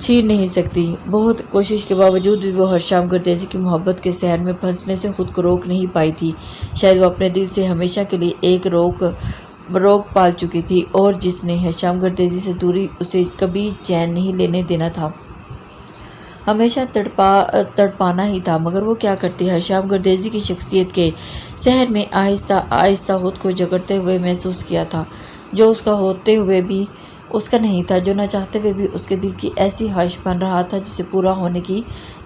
چھین نہیں سکتی۔ بہت کوشش کے باوجود بھی وہ ہر شام گردیزی کی محبت کے سحر میں پھنسنے سے خود کو روک نہیں پائی تھی۔ شاید وہ اپنے دل سے ہمیشہ کے لیے ایک روک پال چکی تھی، اور جس نے ہشام گردیزی سے دوری اسے کبھی چین نہیں لینے دینا تھا، ہمیشہ تڑپانا ہی تھا۔ مگر وہ کیا کرتی؟ ہشام گردیزی کی شخصیت کے سحر میں آہستہ آہستہ خود کو جگڑتے ہوئے محسوس کیا تھا، جو اس کا ہوتے ہوئے بھی اس کا نہیں تھا، جو نہ چاہتے ہوئے بھی اس کے دل کی ایسی خواہش بن رہا تھا جسے پورا ہونے کی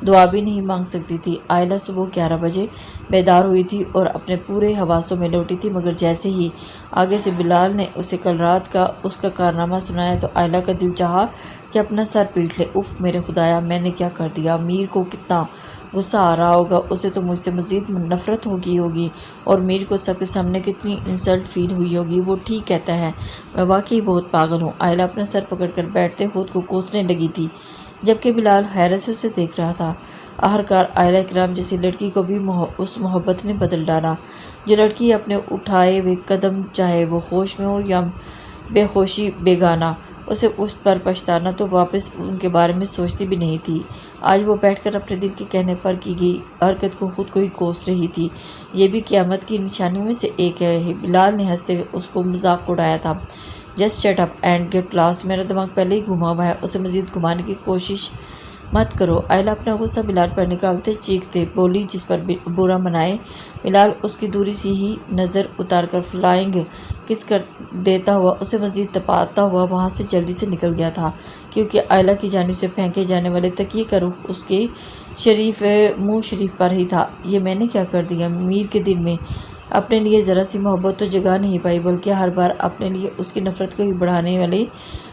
دعا بھی نہیں مانگ سکتی تھی۔ آئلہ صبح 11 بجے بیدار ہوئی تھی اور اپنے پورے حواسوں میں لوٹی تھی، مگر جیسے ہی آگے سے بلال نے اسے کل رات کا اس کا کارنامہ سنایا تو آئلہ کا دل چاہا کہ اپنا سر پیٹ لے۔ اف میرے خدایا، میں نے کیا کر دیا؟ میر کو کتنا غصہ آ رہا ہوگا، اسے تو مجھ سے مزید نفرت ہوگی اور میر کو سب کے سامنے کتنی انسلٹ فیل ہوئی ہوگی۔ وہ ٹھیک کہتا ہے، میں واقعی بہت پاگل ہوں۔ آئلہ اپنا سر پکڑ کر بیٹھتے خود کو کوسنے لگی تھی، جبکہ بلال حیرت سے اسے دیکھ رہا تھا۔ آخرکار آئلہ اکرام جیسی لڑکی کو بھی اس محبت نے بدل ڈالا، جو لڑکی اپنے اٹھائے ہوئے قدم چاہے وہ ہوش میں ہو یا بے ہوشی بیگانہ، اسے اس پر پچھتانا تو واپس ان کے بارے میں سوچتی بھی نہیں تھی۔ آج وہ بیٹھ کر اپنے دل کے کہنے پر کی گئی حرکت کو خود کو ہی کوس رہی تھی۔ یہ بھی قیامت کی نشانیوں میں سے ایک ہے۔ بلال نے ہنستے ہوئے اس کو مذاق اڑایا تھا۔ Just shut up and get lost, میرا دماغ پہلے ہی گھوما ہوا ہے، اسے مزید گھمانے کی کوشش مت کرو۔ آئلہ اپنا غصہ بلال پر نکالتے چیختے بولی، جس پر برا منائے۔ بلال اس کی دوری سی ہی نظر اتار کر فلائنگ کس کر دیتا ہوا اسے مزید تپاتا ہوا وہاں سے جلدی سے نکل گیا تھا، کیونکہ آئلہ کی جانب سے پھینکے جانے والے تکیے کا رخ اس کے منہ شریف پر ہی تھا۔ یہ میں نے کیا کر دیا؟ میر کے دل میں اپنے لیے ذرا سی محبت تو جگا نہیں پائی، بلکہ ہر بار اپنے لیے اس کی نفرت کو ہی بڑھانے والے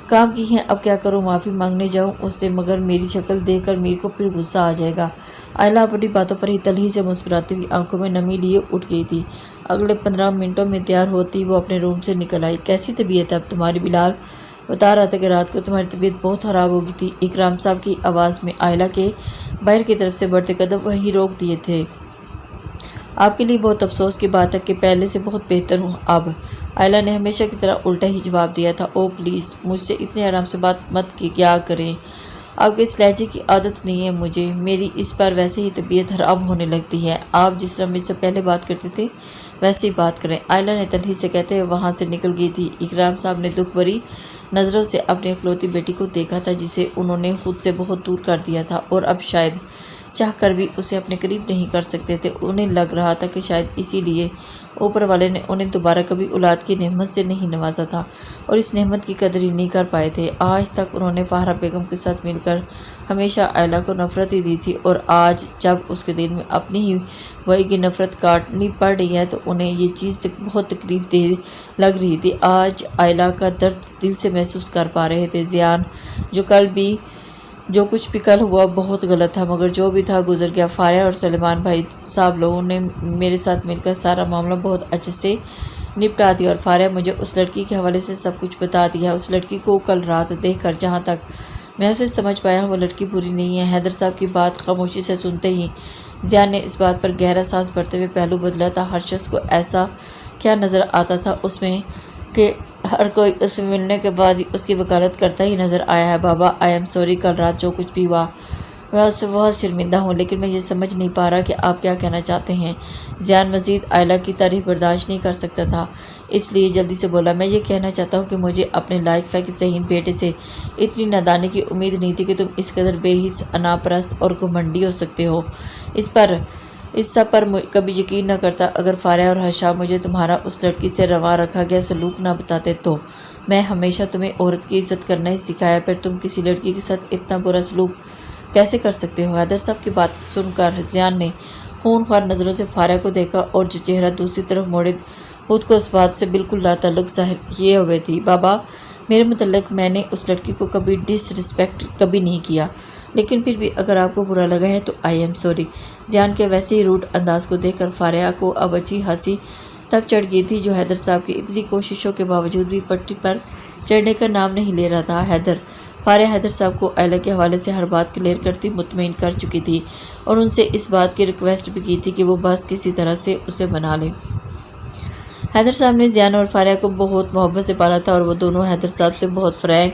کام کی ہیں۔ اب کیا کروں؟ معافی مانگنے جاؤں اس سے، مگر میری شکل دیکھ کر میر کو پھر غصہ آ جائے گا۔ آئلہ اپنی باتوں پر ہی تلخی سے مسکراتی ہوئی آنکھوں میں نمی لیے اٹھ گئی تھی۔ اگلے 15 منٹوں میں تیار ہوتی وہ اپنے روم سے نکل آئی۔ کیسی طبیعت ہے اب تمہاری؟ بلال بتا رہا تھا کہ رات کو تمہاری طبیعت بہت خراب ہو گئی تھی۔ اکرام صاحب کی آواز میں آئلہ کے باہر کی طرف سے بڑھتے قدم وہی روک دیے تھے۔ آپ کے لیے بہت افسوس کی بات ہے کہ پہلے سے بہت بہتر ہوں اب، آئلہ نے ہمیشہ کی طرح الٹا ہی جواب دیا تھا۔ او پلیز مجھ سے اتنے آرام سے بات مت کیا کریں، آپ کے اس لہجے کی عادت نہیں ہے مجھے، میری اس پر ویسے ہی طبیعت خراب ہونے لگتی ہے۔ آپ جس طرح مجھ سے پہلے بات کرتے تھے ویسے ہی بات کریں، آئلہ نے تلخی سے کہتے ہوئے وہاں سے نکل گئی تھی۔ اکرام صاحب نے دکھ بھری نظروں سے اپنی اکلوتی بیٹی کو دیکھا تھا، جسے انہوں نے خود سے بہت دور کر دیا تھا، اور اب شاید چاہ کر بھی اسے اپنے قریب نہیں کر سکتے تھے۔ انہیں لگ رہا تھا کہ شاید اسی لیے اوپر والے نے انہیں دوبارہ کبھی اولاد کی نعمت سے نہیں نوازا تھا، اور اس نعمت کی قدر ہی نہیں کر پائے تھے۔ آج تک انہوں نے فہرہ بیگم کے ساتھ مل کر ہمیشہ آئلہ کو نفرت ہی دی تھی، اور آج جب اس کے دل میں اپنی ہی وہی کی نفرت کاٹنی پڑ رہی ہے تو انہیں یہ چیز بہت تکلیف دہ لگ رہی تھی۔ آج آئلہ کا درد دل سے محسوس کر پا رہے تھے۔ زیان، جو کچھ بھی کل ہوا بہت غلط تھا، مگر جو بھی تھا گزر گیا۔ فاریہ اور سلیمان بھائی صاحب لوگوں نے میرے ساتھ مل کر سارا معاملہ بہت اچھے سے نپٹا دیا، اور فاریہ مجھے اس لڑکی کے حوالے سے سب کچھ بتا دیا۔ اس لڑکی کو کل رات دیکھ کر جہاں تک میں اسے سمجھ پایا ہوں وہ لڑکی بری نہیں ہے۔ حیدر صاحب کی بات خاموشی سے سنتے ہی زیان نے اس بات پر گہرا سانس بھرتے ہوئے پہلو بدلا تھا۔ ہر شخص کو ایسا کیا نظر آتا تھا اس میں کہ ہر کوئی اس سے ملنے کے بعد ہی اس کی وکالت کرتا ہی نظر آیا ہے۔ بابا آئی ایم سوری، کل رات جو کچھ بھی ہوا میں اس سے بہت شرمندہ ہوں، لیکن میں یہ سمجھ نہیں پا رہا کہ آپ کیا کہنا چاہتے ہیں۔ زیان مزید آئلہ کی تعریف برداشت نہیں کر سکتا تھا، اس لیے جلدی سے بولا، میں یہ کہنا چاہتا ہوں کہ مجھے اپنے لائق فقیر ذہین بیٹے سے اتنی نادانی کی امید نہیں تھی کہ تم اس قدر بے حس، انا پرست اور گھمنڈی ہو سکتے ہو۔ اس سب پر کبھی یقین نہ کرتا اگر فاریہ اور ہشام مجھے تمہارا اس لڑکی سے روا رکھا گیا سلوک نہ بتاتے تو۔ میں ہمیشہ تمہیں عورت کی عزت کرنا ہی سکھایا، پھر تم کسی لڑکی کے ساتھ اتنا برا سلوک کیسے کر سکتے ہو؟ حیدر صاحب کی بات سن کر زیان نے خونخوار نظروں سے فاریہ کو دیکھا، اور جو چہرہ دوسری طرف موڑے خود کو اس بات سے بالکل لا تعلق ظاہر کیے ہوئے تھی۔ بابا، میرے متعلق میں نے اس لڑکی کو کبھی ڈس ریسپیکٹ کبھی نہیں کیا، لیکن پھر بھی اگر آپ کو برا لگا ہے تو آئی ایم سوری۔ زیان کے ویسے ہی روڈ انداز کو دیکھ کر فاریہ کو اب اچھی ہنسی تب چڑھ گئی تھی، جو حیدر صاحب کی اتنی کوششوں کے باوجود بھی پٹی پر چڑھنے کا نام نہیں لے رہا تھا۔ فاریہ حیدر صاحب کو آئلہ کے حوالے سے ہر بات کلیئر کرتی مطمئن کر چکی تھی، اور ان سے اس بات کی ریکویسٹ بھی کی تھی کہ وہ بس کسی طرح سے اسے منا لے۔ حیدر صاحب نے زیان اور فاریہ کو بہت محبت سے پالا تھا، اور وہ دونوں حیدر صاحب سے بہت فرینک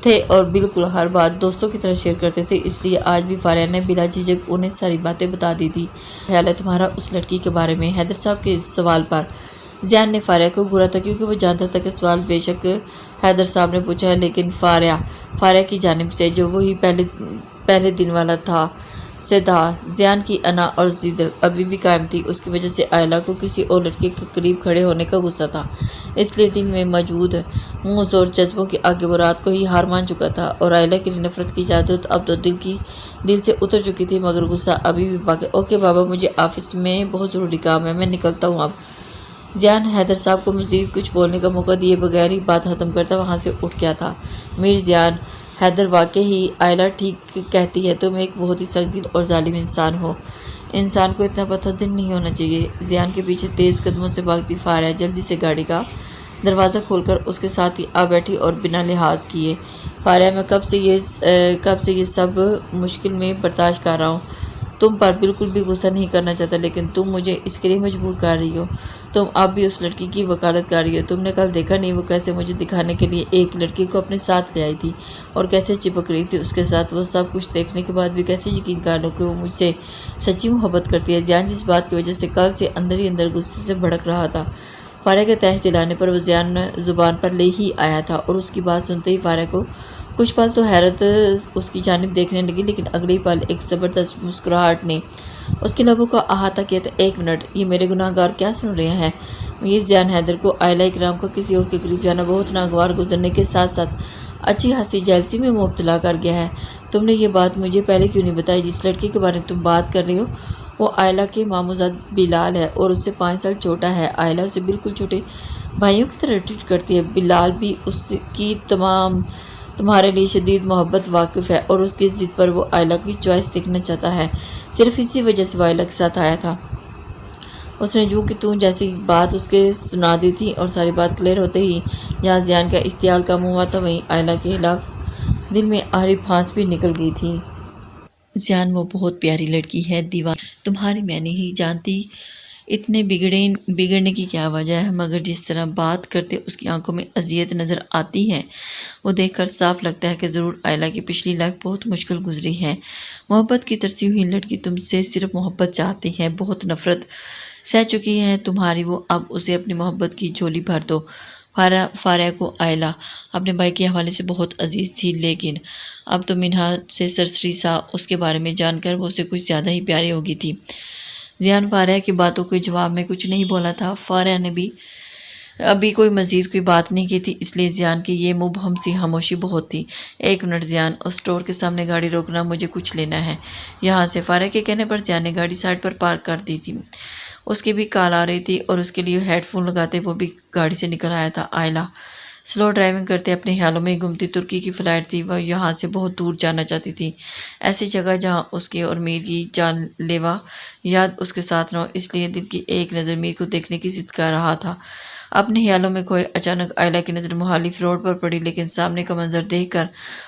تھے اور بالکل ہر بات دوستوں کی طرح شیئر کرتے تھے، اس لیے آج بھی فاریہ نے بلا جھجک انہیں ساری باتیں بتا دی تھی۔ خیال ہے تمہارا اس لڑکی کے بارے میں؟ حیدر صاحب کے اس سوال پر زیان نے فاریہ کو گھورا تھا، کیونکہ وہ جانتا تھا کہ سوال بے شک حیدر صاحب نے پوچھا ہے، لیکن فاریہ کی جانب سے جو وہی پہلے دن والا تھا سے تھا۔ زیان کی انا اور ضد ابھی بھی قائم تھی، اس کی وجہ سے آئلہ کو کسی اور لڑکے کے قریب کھڑے ہونے کا غصہ تھا، اس لیے دل میں موجود موز اور جذبوں کے آگے وہ رات کو ہی ہار مان چکا تھا، اور آئلہ کے لیے نفرت کی جادت اب تو دل سے اتر چکی تھی، مگر غصہ ابھی بھی باقی۔ اوکے بابا، مجھے آفس میں بہت ضروری کام ہے، میں نکلتا ہوں اب۔ زیان حیدر صاحب کو مزید کچھ بولنے کا موقع دیے بغیر ہی بات ختم کرتا وہاں سے اٹھ گیا تھا۔ میر زیان، حیدر واقعی آئلہ ٹھیک کہتی ہے، تم ایک بہت ہی سخت دل اور ظالم انسان ہو۔ انسان کو اتنا پتھر دل نہیں ہونا چاہیے۔ زیان کے پیچھے تیز قدموں سے بھاگتی فاریہ جلدی سے گاڑی کا دروازہ کھول کر اس کے ساتھ ہی آ بیٹھی اور بنا لحاظ کیے، فاریہ میں کب سے یہ سب مشکل میں برداشت کر رہا ہوں، تم پر بالکل بھی غصہ نہیں کرنا چاہتا، لیکن تم مجھے اس کے لیے مجبور کر رہی ہو۔ تم اب بھی اس لڑکی کی وکالت کر رہی ہو۔ تم نے کل دیکھا نہیں وہ کیسے مجھے دکھانے کے لیے ایک لڑکی کو اپنے ساتھ لے آئی تھی اور کیسے چپک رہی تھی اس کے ساتھ۔ وہ سب کچھ دیکھنے کے بعد بھی کیسے یقین کر لو کہ وہ مجھ سے سچی محبت کرتی ہے۔ زیان جس بات کی وجہ سے کل سے اندر ہی اندر غصے سے بھڑک رہا تھا، فاریہ کے تحس دلانے پر وہ زیان زبان پر لے ہی آیا تھا، اور اس کی بات سنتے ہی فاریہ کو کچھ پل تو حیرت اس کی جانب دیکھنے لگی، لیکن اگلے پل ایک زبردست مسکراہٹ نے اس کے لبوں کا احاطہ کیا تھا۔ ایک منٹ، یہ میرے گناہ گار کیا سن رہے ہیں؟ میر زیان حیدر کو آئلہ اکرام کا کسی اور کے قریب جانا بہت ناگوار گزرنے کے ساتھ ساتھ اچھی خاصی جیلسی میں مبتلا کر گیا ہے۔ تم نے یہ بات مجھے پہلے کیوں نہیں بتائی؟ جس لڑکی کے بارے میں تم بات کر رہے ہو وہ آئلہ کے ماموزاد بلال ہے، اور اس سے 5 سال چھوٹا ہے۔ آئلہ اسے بالکل چھوٹے بھائیوں کی طرح ٹریٹ کرتی ہے۔ بلال بھی اس کی تمہارے لیے شدید محبت واقف ہے، اور اس کی ضد پر وہ آئلہ کی چوائس دیکھنا چاہتا ہے، صرف اسی وجہ سے وہ آئلہ کے ساتھ آیا تھا۔ اس نے جو کہ تم جیسی بات اس کے سنا دی تھی، اور ساری بات کلیئر ہوتے ہی جہاں زیان کا اشتعال کم ہوا تھا وہیں آئلہ کے خلاف دل میں آہری پھانس بھی نکل گئی تھی۔ زیان وہ بہت پیاری لڑکی ہے، دیوان تمہاری میں نہیں جانتی اتنے بگڑنے کی کیا وجہ ہے، مگر جس طرح بات کرتے اس کی آنکھوں میں اذیت نظر آتی ہے، وہ دیکھ کر صاف لگتا ہے کہ ضرور آئلہ کی پچھلی لائف بہت مشکل گزری ہے۔ محبت کی ترسی ہوئی لڑکی تم سے صرف محبت چاہتی ہے، بہت نفرت سہ چکی ہے تمہاری وہ، اب اسے اپنی محبت کی جھولی بھر دو۔ فاریہ کو آئلہ اپنے بھائی کے حوالے سے بہت عزیز تھی، لیکن اب تو منہا سے سرسری سا اس کے بارے میں جان کر وہ اسے کچھ زیادہ ہی پیاری ہو گئی تھی۔ زیان فاریہ کی باتوں کے جواب میں کچھ نہیں بولا تھا۔ فاریہ نے بھی ابھی کوئی مزید کوئی بات نہیں کی تھی، اس لیے زیان کی یہ مبہم سی خاموشی بہت تھی۔ ایک منٹ زیان، اس اسٹور کے سامنے گاڑی روکنا، مجھے کچھ لینا ہے یہاں سے۔ فاریہ کے کہنے پر زیان نے گاڑی سائڈ پر پارک کر دی تھی، اس کی بھی کال آ رہی تھی اور اس کے لیے ہیڈ فون لگاتے وہ بھی گاڑی سے نکل آیا تھا۔ آئلہ سلو ڈرائیونگ کرتے اپنے خیالوں میں گمتی، ترکی کی فلائٹ تھی، وہ یہاں سے بہت دور جانا چاہتی تھی، ایسی جگہ جہاں اس کے اور میر کی جان لیوا یاد اس کے ساتھ نہ ہو، اس لیے دل کی ایک نظر میر کو دیکھنے کی ضد کر رہا تھا۔ اپنے خیالوں میں کھوئے اچانک آئلہ کی نظر مخالف روڈ پر پڑی، لیکن سامنے کا منظر دیکھ کر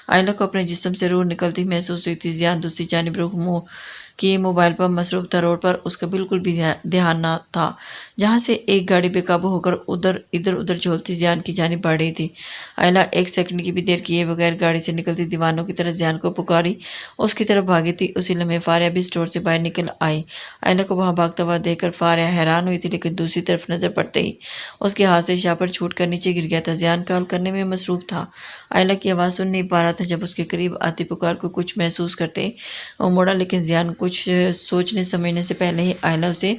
آئلہ کو اپنے جسم سے روح نکلتی محسوس ہوئی تھی۔ زیان دوسری جانب رخ منہ کیے موبائل پر مصروف تھا، روڈ پر اس کا بالکل بھی دھیان نہ تھا، جہاں سے ایک گاڑی بے قابو ہو کر ادھر ادھر جھولتی زیان کی جانب بڑھ رہی تھی۔ آئلہ ایک سیکنڈ کی بھی دیر کیے بغیر گاڑی سے نکلتی دیوانوں کی طرح زیان کو پکاری اس کی طرف بھاگی تھی۔ اسی لمحے فاریہ بھی اسٹور سے باہر نکل آئی۔ آئلہ کو وہاں بھاگتا ہوا دیکھ کر فاریہ حیران ہوئی تھی، لیکن دوسری طرف نظر پڑتے ہی اس کے ہاتھ سے شاپر چھوٹ کر نیچے گر گیا تھا۔ زیان کال کرنے میں مصروف تھا، آئلہ کی آواز سن نہیں پا رہا تھا۔ جب اس کے قریب آتی پکار کو کچھ محسوس کرتے وہ مڑا، لیکن زیان کچھ سوچنے سمجھنے سے پہلے ہی آئلہ اسے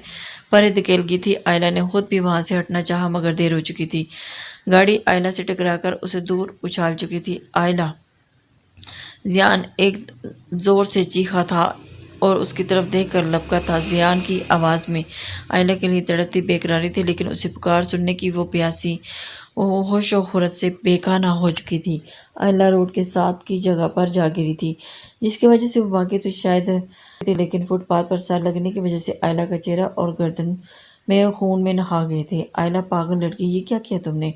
پرے دھکیل گئی تھی۔ آئلہ نے خود بھی وہاں سے ہٹنا چاہا، مگر دیر ہو چکی تھی، گاڑی آئلہ سے ٹکرا کر اسے دور اچھال چکی تھی۔ آئلہ! زیان ایک زور سے چیخا تھا اور اس کی طرف دیکھ کر لبکا تھا۔ زیان کی آواز میں آئلہ کے لیے تڑپتی بے قراری تھی، لیکن اسے پکار سننے کی وہ پیاسی وہ ہوش و خرد سے بے گانہ ہو چکی تھی۔ آئلہ روڈ کے ساتھ کی جگہ پر جا گری تھی، جس کی وجہ سے وہ باقی تو شاید تھی، لیکن فٹ پاتھ پر سر لگنے کی وجہ سے آئلہ کا چہرہ اور گردن میں خون میں نہا گئے تھے۔ آئلہ پاگل لڑکی، یہ کیا کیا تم نے؟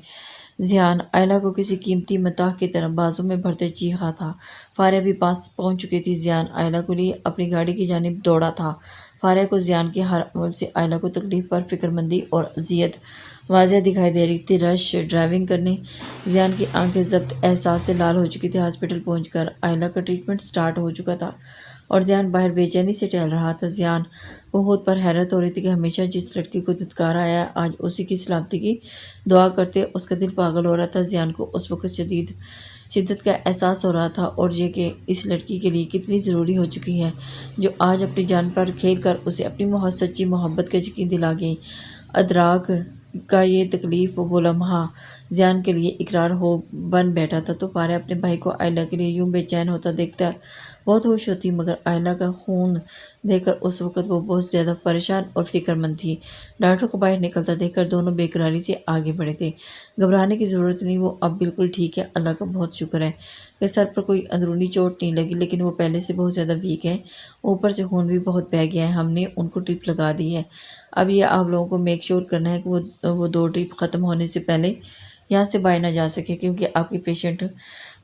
زیان آئلہ کو کسی قیمتی متاع کی طرح بازو میں بھرتے چیخا تھا۔ فاریہ بھی پاس پہنچ چکی تھی۔ زیان آئلہ کو لیے اپنی گاڑی کی جانب دوڑا تھا۔ فارہ کو زیان کے ہر عمل سے آئلہ کو تکلیف پر فکر مندی اور اذیت واضح دکھائی دے رہی تھی۔ رش ڈرائیونگ کرنے زیان کی آنکھیں ضبط احساس سے لال ہو چکی تھی۔ ہاسپٹل پہنچ کر آئلہ کا ٹریٹمنٹ سٹارٹ ہو چکا تھا اور زیان باہر بے چینی سے ٹہل رہا تھا۔ زیان کو خود پر حیرت ہو رہی تھی کہ ہمیشہ جس لڑکی کو دھتکارا آیا آج اسی کی سلامتی کی دعا کرتے اس کا دل پاگل ہو رہا تھا۔ زیان کو اس وقت شدت کا احساس ہو رہا تھا اور یہ کہ اس لڑکی کے لیے کتنی ضروری ہو چکی ہے جو آج اپنی جان پر کھیل کر اسے اپنی سچی محبت کا یقین دلا گئی۔ ادراک کا یہ تکلیف وہ لمحہ زیان کے لیے اقرار ہو بن بیٹھا تھا تو فارہ اپنے بھائی کو آئلہ کے لیے یوں بے چین ہوتا دیکھتا بہت خوش ہوتی، مگر آئلہ کا خون دیکھ کر اس وقت وہ بہت زیادہ پریشان اور فکر مند تھی۔ ڈاکٹر کو باہر نکلتا دیکھ کر دونوں بے قراری سے آگے بڑھے تھے۔ گھبرانے کی ضرورت نہیں، وہ اب بالکل ٹھیک ہے، اللہ کا بہت شکر ہے کہ سر پر کوئی اندرونی چوٹ نہیں لگی، لیکن وہ پہلے سے بہت زیادہ ویک ہے، اوپر سے خون بھی بہت بہہ گیا ہے، ہم نے ان کو ڈرپ لگا دی ہے۔ اب یہ آپ لوگوں کو میک شور کرنا ہے کہ وہ 2 ڈرپ ختم ہونے سے پہلے یہاں سے باہر نہ جا سکے، کیونکہ آپ کی پیشنٹ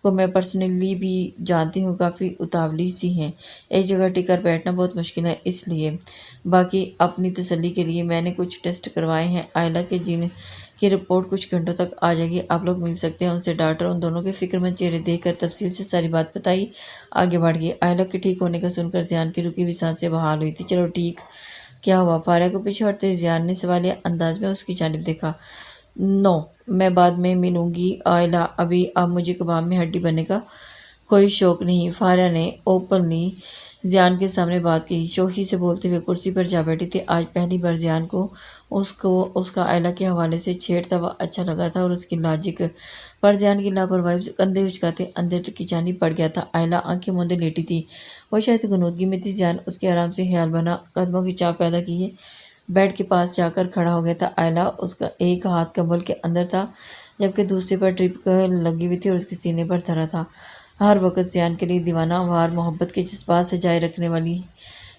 کو میں پرسنلی بھی جانتی ہوں، کافی اتاولی سی ہیں، ایک جگہ ٹک کر بیٹھنا بہت مشکل ہے، اس لیے باقی اپنی تسلی کے لیے میں نے کچھ ٹیسٹ کروائے ہیں آئلہ کے، جن کی رپورٹ کچھ گھنٹوں تک آ جائے گی، آپ لوگ مل سکتے ہیں ان سے۔ ڈاکٹر ان دونوں کے فکر مند چہرے دیکھ کر تفصیل سے ساری بات بتائی، آگے بڑھ گئی۔ آئلہ کے ٹھیک ہونے کا سن کر زیان کی رکی ہوئی سانسیں بحال ہوئی تھی۔ چلو ٹھیک کیا ہوا؟ فارہ کو پیچھے ہٹتے زیان نے سوالیہ انداز میں اس کی جانب دیکھا۔ نو، میں بعد میں ملوں گی آئلہ، ابھی اب مجھے کباب میں ہڈی بننے کا کوئی شوق نہیں، فارہ نے اوپنلی زیان کے سامنے بات کی، شوخی سے بولتے ہوئے کرسی پر جا بیٹھی تھی۔ آج پہلی بار زیان کو اس کا آئلہ کے حوالے سے چھیڑتا ہوا اچھا لگا تھا اور اس کی لاجک پر زیان کی لاپرواہی سے کندھے اچکاتے اندر کی جانب پڑ گیا تھا۔ آئلہ آنکھیں موندے لیٹی تھی، وہ شاید غنودگی میں تھی۔ زیان اس کے آرام سے خیال بنا قدموں کی چاپ پیدا کیے بیڈ کے پاس جا کر کھڑا ہو گیا تھا۔ آئلہ اس کا ایک ہاتھ کمبل کے اندر تھا جبکہ دوسرے پر ڈرپ لگی ہوئی تھی اور اس کے سینے پر دھرا تھا۔ ہر وقت زیان کے لیے دیوانہ وار محبت کے جذبات سجائے رکھنے والی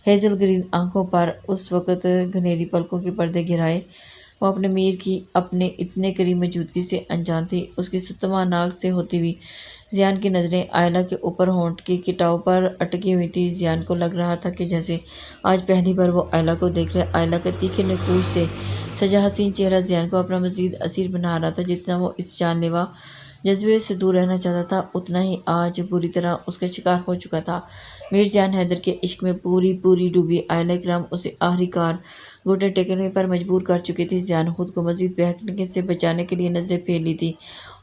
ہیزل گرین آنکھوں پر اس وقت گھنیری پلکوں کے پردے گرائے وہ اپنے میر کی اپنے اتنے قریب موجودگی سے انجان تھی۔ اس کی ستما ناک سے ہوتی ہوئی زیان کی نظریں آئلہ کے اوپر ہونٹ کے کٹاؤ پر اٹکی ہوئی تھی۔ زیان کو لگ رہا تھا کہ جیسے آج پہلی بار وہ آئلہ کو دیکھ رہے۔ آئلہ کا تیکھے نقوش سے سجا حسین چہرہ زیان کو اپنا مزید اسیر بنا رہا تھا۔ جتنا وہ اس جان لیوا جذبے سے دور رہنا چاہتا تھا اتنا ہی آج بری طرح اس کا شکار ہو چکا تھا۔ میر جان حیدر کے عشق میں پوری ڈوبی آئلہ اکرام اسے آخری کار گھٹنے ٹیکنے پر مجبور کر چکی تھی۔ زیان خود کو مزید بہکنے سے بچانے کے لیے نظریں پھیر لی تھی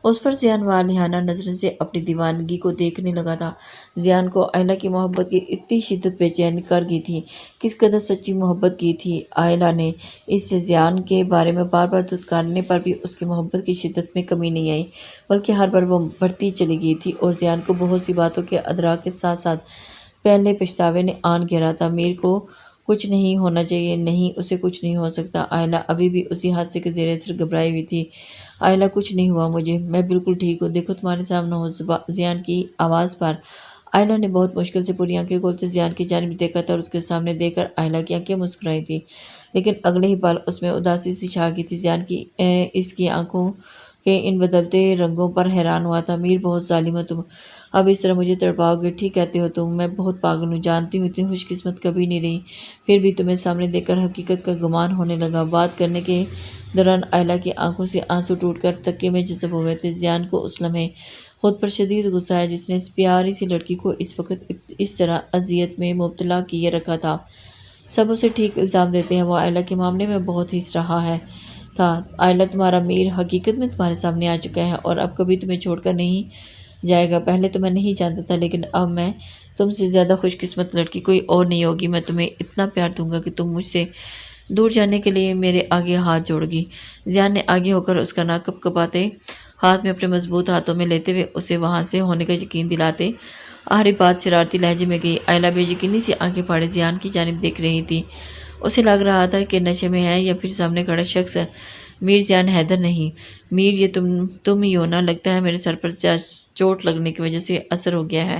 اس پر۔ زیان والہانہ نظروں سے اپنی دیوانگی کو دیکھنے لگا تھا۔ زیان کو آئلہ کی محبت کی اتنی شدت بے چین کر گئی تھی، کس قدر سچی محبت کی تھی آئلہ نے اس سے۔ زیان کے بارے میں بار بار دھتکارنے پر بھی اس کی محبت کی شدت میں کمی نہیں آئی، بلکہ ہر بار وہ بڑھتی چلی گئی تھی اور زیان کو بہت سی باتوں کے ادراک کے ساتھ ساتھ پہلے پچھتاوے نے آن گھیرا تھا۔ میر کو کچھ نہیں ہونا چاہیے، نہیں اسے کچھ نہیں ہو سکتا۔ آئلہ ابھی بھی اسی حادثے کے زیر اثر گھبرائی ہوئی تھی۔ آئلہ کچھ نہیں ہوا مجھے، میں بالکل ٹھیک ہوں، دیکھو تمہارے سامنے ہوں۔ زیان کی آواز پر آئلہ نے بہت مشکل سے پوری آنکھیں کھولتے زیان کی جانب دیکھا تھا اور اس کے سامنے دیکھ کر آئلہ کی آنکھیں مسکرائی تھیں، لیکن اگلے ہی پل اس میں اداسی سی چھا گئی تھی۔ زیان کی اس کی آنکھوں کے ان بدلتے رنگوں پر حیران ہوا تھا۔ میر بہت ظالم ہو تم، اب اس طرح مجھے تڑپاؤ گے؟ ٹھیک کہتے ہو تم، میں بہت پاگل ہوں، جانتی ہوں اتنی خوش قسمت کبھی نہیں رہی، پھر بھی تمہیں سامنے دیکھ کر حقیقت کا گمان ہونے لگا۔ بات کرنے کے دوران آئلہ کی آنکھوں سے آنسو ٹوٹ کر تکیے میں جذب ہو گئے تھے۔ زیان کو اس لمحے خود پر شدید غصہ آیا جس نے اس پیاری سی لڑکی کو اس وقت اس طرح اذیت میں مبتلا کیے رکھا تھا۔ سب اسے ٹھیک الزام دیتے ہیں، وہ آئلہ کے معاملے میں بہت ہنس رہا تھا۔ آئلہ تمہارا میر حقیقت میں تمہارے سامنے آ چکا ہے اور اب کبھی تمہیں چھوڑ کر نہیں جائے گا۔ پہلے تو میں نہیں جانتا تھا، لیکن اب میں تم سے زیادہ خوش قسمت لڑکی کوئی اور نہیں ہوگی۔ میں تمہیں اتنا پیار دوں گا کہ تم مجھ سے دور جانے کے لیے میرے آگے ہاتھ جوڑ گی۔ زیان نے آگے ہو کر اس کا ناک کپکپاتے ہاتھ میں اپنے مضبوط ہاتھوں میں لیتے ہوئے اسے وہاں سے ہونے کا یقین دلاتے آخری بات شرارتی لہجے میں کہی۔ آئلہ بے یقینی سے آنکھیں پھاڑے زیان کی جانب دیکھ رہی تھی۔ اسے لگ رہا تھا کہ نشے میں ہے یا پھر سامنے کھڑا شخص میر جان حیدر نہیں۔ میر، یہ تم ہی ہو نا؟ لگتا ہے میرے سر پر چوٹ لگنے کی وجہ سے اثر ہو گیا ہے۔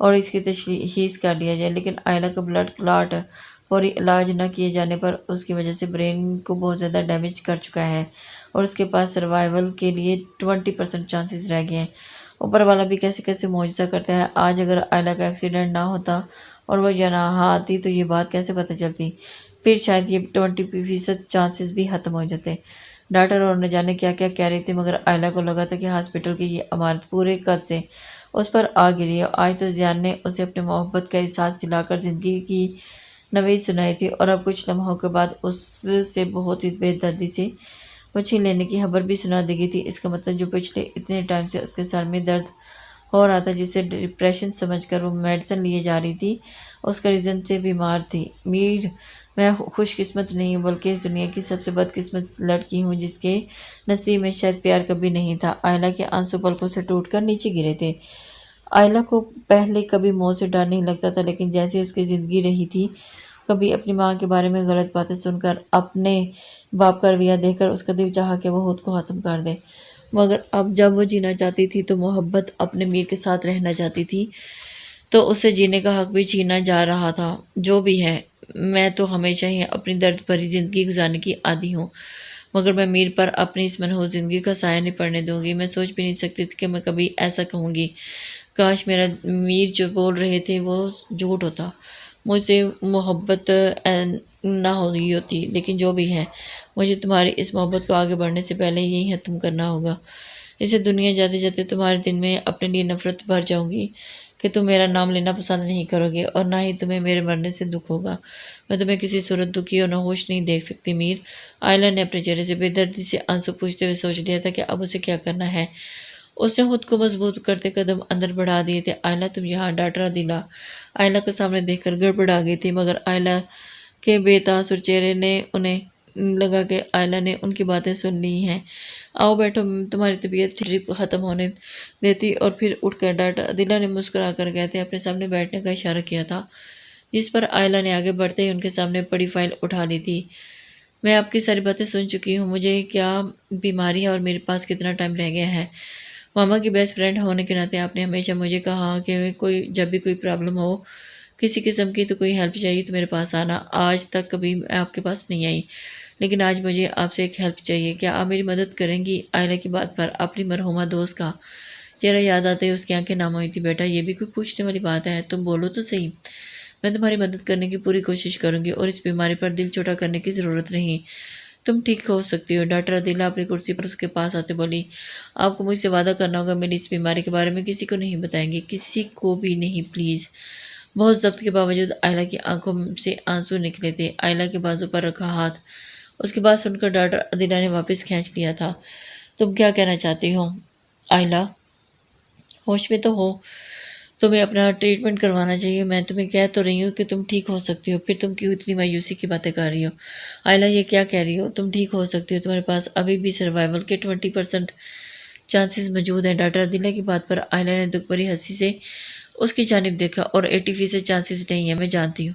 اور اس کی تشخیص کر لیا جائے، لیکن آئلہ کا بلڈ کلاٹ فوری علاج نہ کیے جانے پر اس کی وجہ سے برین کو بہت زیادہ ڈیمیج کر چکا ہے اور اس کے پاس سروائیول کے لیے 20% چانسز رہ گئے ہیں۔ اوپر والا بھی کیسے کیسے معجزہ کرتا ہے۔ آج اگر آئلہ کا ایکسیڈنٹ نہ ہوتا اور وہ یہاں آتی تو یہ بات کیسے پتہ چلتی؟ پھر شاید یہ 20% چانسز بھی ختم ہو جاتے۔ ڈاکٹر اور نہ جانے کیا کیا کہہ رہے تھے، مگر آئلہ کو لگا تھا کہ ہاسپٹل کی یہ عمارت پورے قد سے اس پر آ گری ہے۔ آج تو زیان نے اسے اپنے محبت کا احساس دلا کر زندگی کی نوید سنائی تھی، اور اب کچھ لمحوں کے بعد اس سے بہت ہی بے دردی سے وہ چھین لینے کی خبر بھی سنا دی گئی تھی۔ اس کا مطلب جو پچھلے اتنے ٹائم سے اس کے سر میں درد ہو رہا تھا، جسے ڈپریشن سمجھ کر وہ میڈیسن لیے جا رہی تھی، اس کا ریزن سے بیمار تھی۔ میر، میں خوش قسمت نہیں ہوں بلکہ اس دنیا کی سب سے بد قسمت لڑکی ہوں جس کے نصیب میں شاید پیار کبھی نہیں تھا۔ آئلہ کے آنسو پلکوں سے ٹوٹ کر نیچے گرے تھے۔ آئلہ کو پہلے کبھی موت سے ڈر نہیں لگتا تھا، لیکن جیسے اس کی زندگی رہی تھی، کبھی اپنی ماں کے بارے میں غلط باتیں سن کر، اپنے باپ کا رویہ دیکھ کر اس کا دل چاہا کہ وہ خود کو ختم کر دے، مگر اب جب وہ جینا چاہتی تھی تو محبت اپنے میر کے ساتھ رہنا چاہتی تھی تو اسے جینے کا حق بھی چھینا جا رہا تھا۔ جو بھی ہے، میں تو ہمیشہ ہی اپنی درد بھری زندگی گزارنے کی عادی ہوں، مگر میں میر پر اپنی اس منحوس زندگی کا سایہ نہیں پڑنے دوں گی۔ میں سوچ بھی نہیں سکتی تھی کہ میں کبھی ایسا کہوں گی۔ کاش میرا میر جو بول رہے تھے وہ جھوٹ ہوتا، مجھ سے محبت نہ ہوئی ہوتی، لیکن جو بھی ہے، مجھے تمہاری اس محبت کو آگے بڑھنے سے پہلے یہی ختم کرنا ہوگا۔ اسے دنیا جاتے جاتے تمہارے دل میں اپنے لیے نفرت بھر جاؤں گی کہ تم میرا نام لینا پسند نہیں کرو گے، اور نہ ہی تمہیں میرے مرنے سے دکھ ہوگا۔ میں تمہیں کسی صورت دکھی اور ناخوش نہیں دیکھ سکتی میر۔ آئلہ نے اپنے چہرے سے بے دردی سے آنسو پوچھتے ہوئے سوچ لیا تھا کہ اب اسے کیا کرنا ہے۔ اس نے خود کو مضبوط کرتے قدم اندر بڑھا دیے تھے۔ آئلہ تم یہاں، ڈاکٹر عدیلہ آئلہ کا سامنے دیکھ کر گڑبڑا گئی تھی، مگر آئلہ کے بے تاثر چہرے نے انہیں لگا کہ آئلہ نے ان کی باتیں سن لی ہیں۔ آؤ بیٹھو، تمہاری طبیعت ٹھیک ختم ہونے دیتی، اور پھر اٹھ کر ڈاکٹر عدیلہ نے مسکرا کر کہتے اپنے سامنے بیٹھنے کا اشارہ کیا تھا، جس پر آئلہ نے آگے بڑھتے ہی ان کے سامنے پڑی فائل اٹھا لی تھی۔ میں آپ کی ساری باتیں سن چکی ہوں، مجھے کیا بیماری ہے اور میرے پاس کتنا ٹائم رہ گیا ہے۔ ماما کی بیسٹ فرینڈ ہونے کے ناطے آپ نے ہمیشہ مجھے کہا کہ جب بھی کوئی پرابلم ہو کسی قسم کی، تو کوئی ہیلپ چاہیے تو میرے پاس آنا۔ آج تک کبھی میں آپ کے پاس نہیں آئی، لیکن آج مجھے آپ سے ایک ہیلپ چاہیے۔ کیا آپ میری مدد کریں گی؟ آئلہ کی بات پر اپنی مرحومہ دوست کا چہرہ یاد آتے ہی اس کی آنکھیں نم ہوئی تھی۔ بیٹا، یہ بھی کوئی پوچھنے والی بات ہے، تم بولو تو صحیح۔ میں تمہاری مدد کرنے کی پوری کوشش کروں گی، اور اس بیماری پر دل چھوٹا کرنے کی ضرورت نہیں، تم ٹھیک ہو سکتی ہو۔ ڈاکٹر عدیلہ اپنی کرسی پر اس کے پاس آتے بولی، آپ کو مجھ سے وعدہ کرنا ہوگا میری اس بیماری کے بارے میں کسی کو نہیں بتائیں گے، کسی کو بھی نہیں، پلیز۔ بہت ضبط کے باوجود آئلہ کی آنکھوں سے آنسو نکلے تھے۔ آئلہ کے بازو پر رکھا ہاتھ اس کی بات سن کر ڈاکٹر عدیلہ نے واپس کھینچ لیا تھا۔ تم کیا کہنا چاہتی ہو آئلہ؟ ہوش میں تو ہو؟ تمہیں اپنا ٹریٹمنٹ کروانا چاہیے۔ میں تمہیں کہہ تو رہی ہوں کہ تم ٹھیک ہو سکتی ہو، پھر تم کیوں اتنی مایوسی کی باتیں کر رہی ہو؟ آئلہ، یہ کیا کہہ رہی ہو؟ تم ٹھیک ہو سکتی ہو، تمہارے پاس ابھی بھی سروائیول کے 20% چانسز موجود ہیں۔ ڈاکٹر عدیلہ کی بات پر آئلہ نے دکھ بھری ہنسی سے اس کی جانب دیکھا، اور 80% چانسز نہیں ہیں، میں جانتی ہوں۔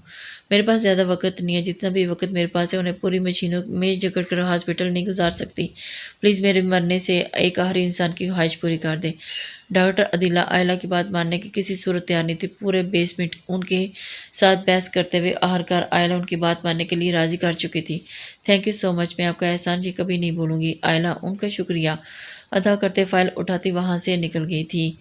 میرے پاس زیادہ وقت نہیں ہے، جتنا بھی وقت میرے پاس ہے انہیں پوری مشینوں میں جکڑ کر ہاسپٹل نہیں گزار سکتی۔ پلیز میرے مرنے سے ایک آخری انسان کی خواہش پوری کر دے۔ ڈاکٹر عدیلہ آئلہ کی بات ماننے کی کسی صورت تیار نہیں تھی۔ پورے 20 منٹ ان کے ساتھ بحث کرتے ہوئے آخرکار آئلہ ان کی بات ماننے کے لیے راضی کر چکی تھی۔ تھینک یو سو مچ، میں آپ کا احسان جی کبھی نہیں بھولوں گی۔ آئلہ ان کا شکریہ ادا کرتے فائل اٹھاتی وہاں سے نکل گئی تھی۔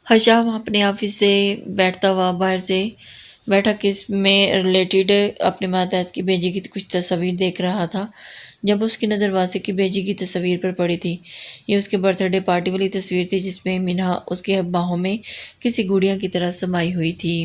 حشام اپنے آفس سے بیٹھتا ہوا باہر سے بیٹھا کیس میں ریلیٹڈ اپنے ماتحت کی بھیجی کی کچھ تصاویر دیکھ رہا تھا، جب اس کی نظر واسق کی بھیجی کی تصویر پر پڑی تھی۔ یہ اس کے برتھ ڈے پارٹی والی تصویر تھی، جس میں منہا اس کے باہوں میں کسی گڑیا کی طرح سمائی ہوئی تھی۔